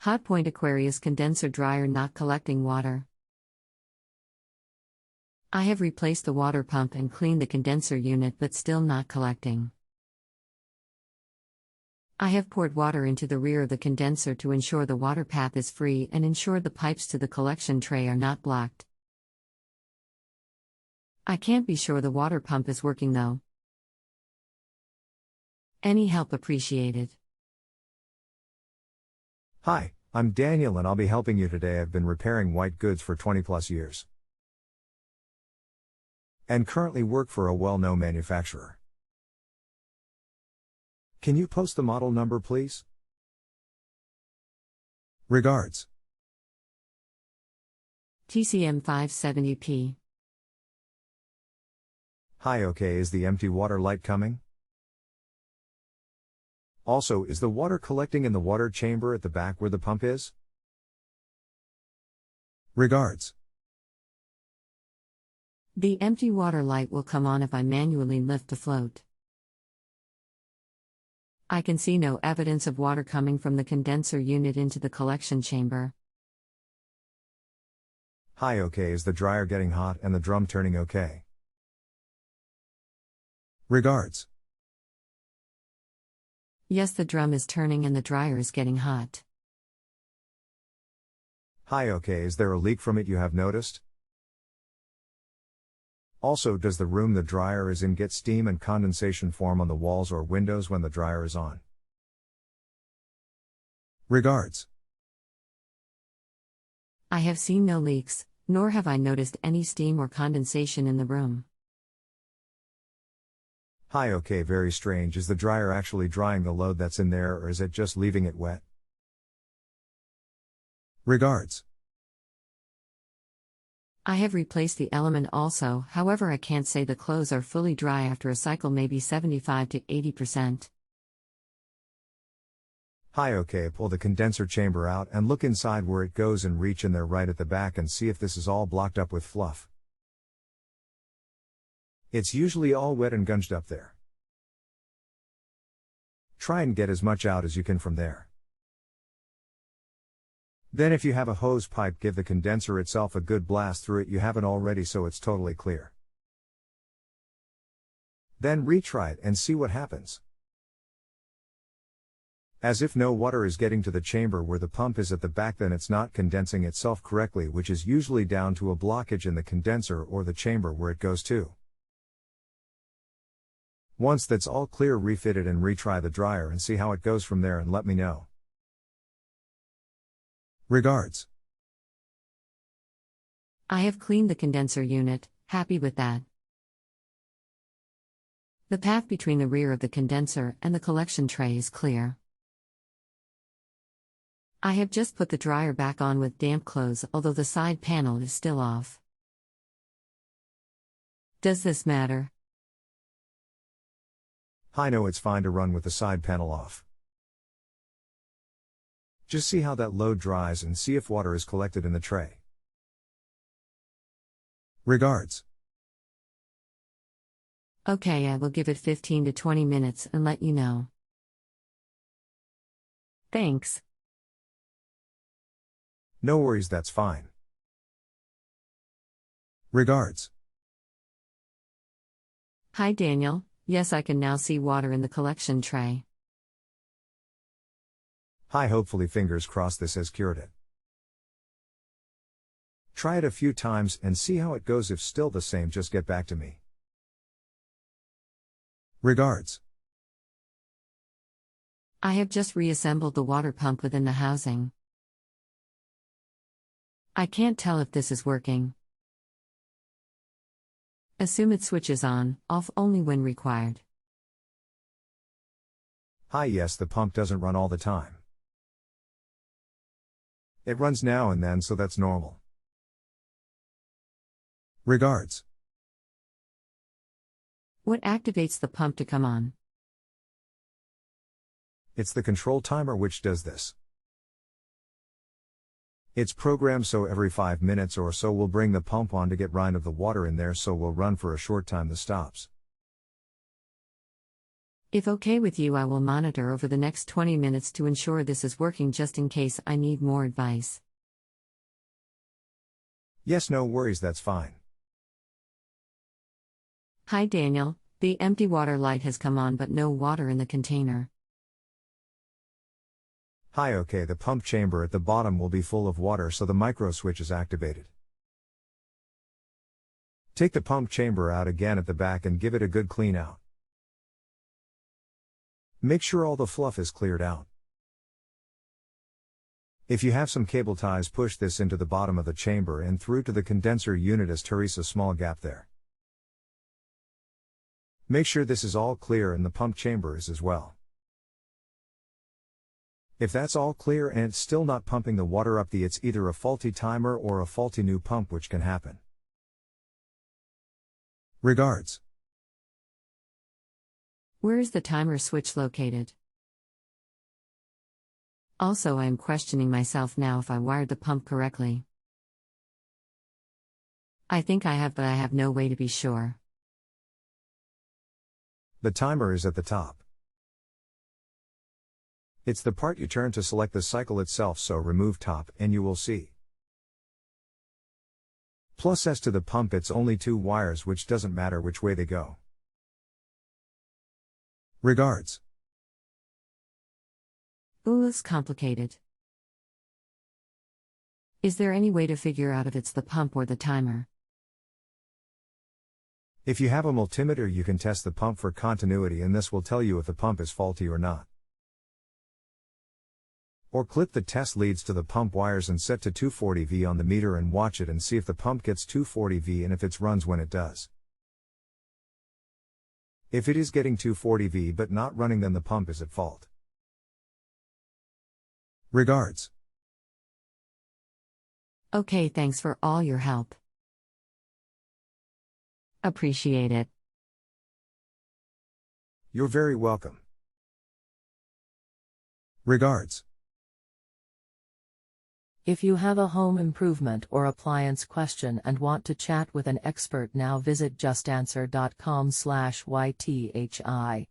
Hotpoint aquarius condenser dryer not collecting water. I have replaced the water pump and cleaned the condenser unit but still not collecting. I have poured water into the rear of the condenser to ensure the water path is free and ensure the pipes to the collection tray are not blocked. I can't be sure the water pump is working though. Any help appreciated. Hi, I'm Daniel and I'll be helping you today. I've been repairing white goods for 20 plus years and currently work for a well-known manufacturer. Can you post the model number please? Regards. TCM 570p. Hi, okay, is the empty water light coming? Also, is the water collecting in the water chamber at the back where the pump is? Regards. The empty water light will come on if I manually lift the float. I can see no evidence of water coming from the condenser unit into the collection chamber. Hi, okay, is the dryer getting hot and the drum turning okay? Regards. Yes, the drum is turning and the dryer is getting hot. Hi, okay, is there a leak from it you have noticed? Also, does the room the dryer is in get steam and condensation form on the walls or windows when the dryer is on? Regards. I have seen no leaks, nor have I noticed any steam or condensation in the room. Hi, okay, very strange. Is the dryer actually drying the load that's in there or is it just leaving it wet? Regards. I have replaced the element also, however I can't say the clothes are fully dry after a cycle, maybe 75 to 80%. Hi, okay, pull the condenser chamber out and look inside where it goes and reach in there right at the back and see if this is all blocked up with fluff. It's usually all wet and gunged up there. Try and get as much out as you can from there. Then if you have a hose pipe, give the condenser itself a good blast through it. You haven't already, so it's totally clear. Then retry it and see what happens. As if no water is getting to the chamber where the pump is at the back, then it's not condensing itself correctly, which is usually down to a blockage in the condenser or the chamber where it goes to. Once that's all clear, refit it and retry the dryer and see how it goes from there and let me know. Regards. I have cleaned the condenser unit, happy with that. The path between the rear of the condenser and the collection tray is clear. I have just put the dryer back on with damp clothes, although the side panel is still off. Does this matter? I know it's fine to run with the side panel off. Just see how that load dries and see if water is collected in the tray. Regards. Okay, I will give it 15 to 20 minutes and let you know. Thanks. No worries, that's fine. Regards. Hi Daniel, yes, I can now see water in the collection tray. Hi, hopefully fingers crossed this has cured it. Try it a few times and see how it goes. If still the same, just get back to me. Regards. I have just reassembled the water pump within the housing. I can't tell if this is working. Assume it switches on, off only when required. Hi, yes, the pump doesn't run all the time. It runs now and then, so that's normal. Regards. What activates the pump to come on? It's the control timer which does this. It's programmed so every 5 minutes or so we'll bring the pump on to get rid of the water in there, so we'll run for a short time the stops. If okay with you, I will monitor over the next 20 minutes to ensure this is working just in case I need more advice. Yes, no worries, that's fine. Hi Daniel, the empty water light has come on but no water in the container. Hi, okay, the pump chamber at the bottom will be full of water, so the micro switch is activated. Take the pump chamber out again at the back and give it a good clean out. Make sure all the fluff is cleared out. If you have some cable ties, push this into the bottom of the chamber and through to the condenser unit as there is a small gap there. Make sure this is all clear and the pump chamber is as well. If that's all clear and it's still not pumping the water up, it's either a faulty timer or a faulty new pump, which can happen. Regards. Where is the timer switch located? Also, I am questioning myself now if I wired the pump correctly. I think I have, but I have no way to be sure. The timer is at the top. It's the part you turn to select the cycle itself, so remove top and you will see. Plus S to the pump, it's only 2 wires, which doesn't matter which way they go. Regards. Ooh, it's complicated. Is there any way to figure out if it's the pump or the timer? If you have a multimeter, you can test the pump for continuity and this will tell you if the pump is faulty or not. Or clip the test leads to the pump wires and set to 240V on the meter and watch it and see if the pump gets 240V and if it runs when it does. If it is getting 240V but not running, then the pump is at fault. Regards. Okay, thanks for all your help. Appreciate it. You're very welcome. Regards. If you have a home improvement or appliance question and want to chat with an expert now, visit justanswer.com/ythi.